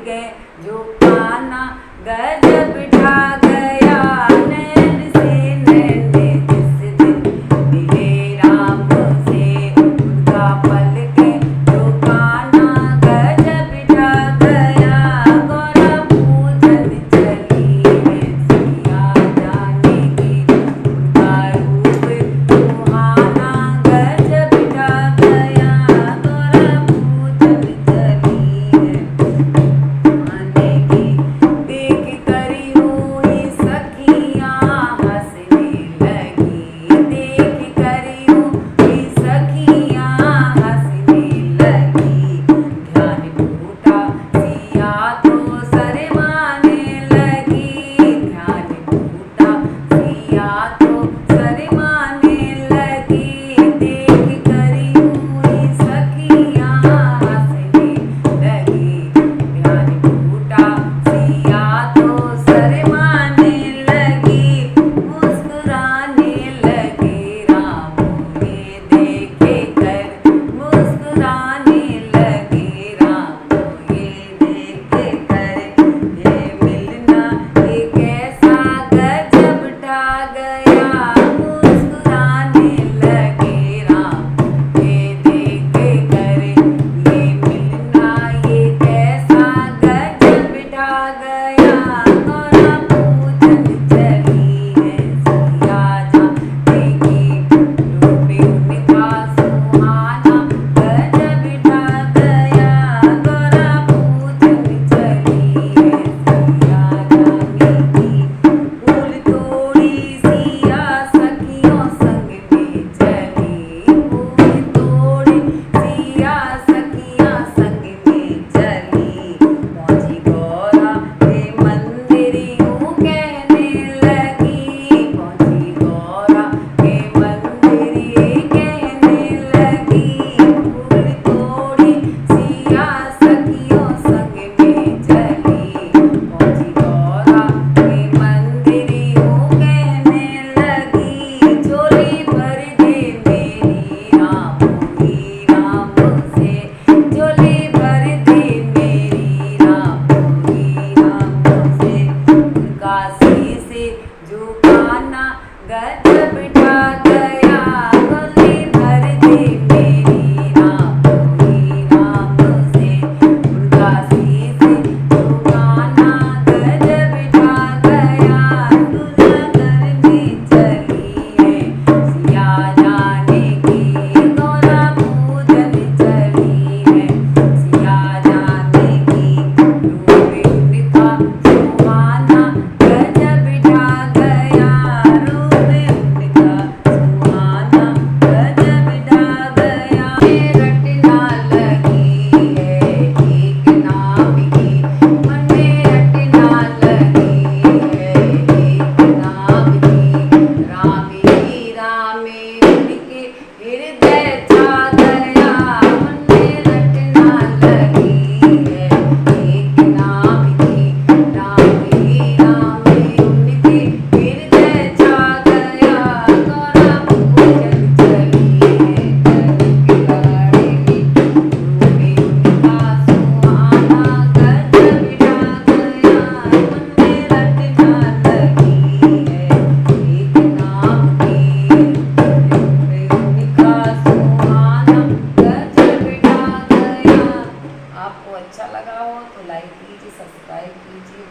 के जो पाना गजब ढा गया नैन से नैन जिस दिन मिले राम से उनका पल के जो पाना गजब ढा गया गौरा पूजन चली है सिया जाने की उनका रूप सुहाना गजब ढा गया गौरा पूजन चली है आने की देख करी हुई सखियाँ हंसने लगी देख करी हुई सखियाँ हंसने लगी ध्यान टूटा सिया तो शर्माने लगी ध्यान टूटा सिया तो शर्माने लगी देख करी हुई सखियाँ हंसने लगी ध्यान टूटा सिया तो शर्माने लगी मुस्कुराने लगे राम ये देखे कर मुस्कुराने लगे राम ये देखे कर ये मिलना ये कैसा गजब ढा गया मुस्कुराने लगे राम ये देखे कर ये मिलना ये कैसा गजब ढा गया गौरा पूजन चली है सिया जाने की रूप उनका सुहाना गजब ढा गया गौरा पूजन चली है सिया जाने की फूल तोड़ी सिया सखियों संग में चली फूल तोड़ी सिया सखियाँ संग में चली पहुँची गौरा के मंदिर यूँ कहने लगी पहुँची गौरा के मंदिर ये कहने लगी फूल तोड़ी सिया सखियों संग में चली पहुँची गौरा के मंदिर यूँ कहने लगी झोली भर दे मेरी राम से झोली भर दे मेरी राम से उनका से जो पाना गजब ढा गया झोली भर दे मेरी राम से उनका से जो पाना गजब ढा गया दुल्हा करने चली है सिया जाने की गौरा पूजन चली है सिया जाने की रूप उनका सुहाना गजब ढा गया रूप उनका सुहाना गजब ढा गया रटना लगी है एक नाम की मन में रटना लगी है एक नाम की रामे उनके हृदय छा गया मन में रटना लगी है एक नाम की रामे उनके हृदय छा गया गौरा पूजन चली है करके रूप उनका सुहाना गजब ढा गया मन में रटना लगी है एक नाम की रूप उनका सुहाना गजब ढा गया। आपको अच्छा लगा हो तो लाइक कीजिए सब्सक्राइब कीजिए।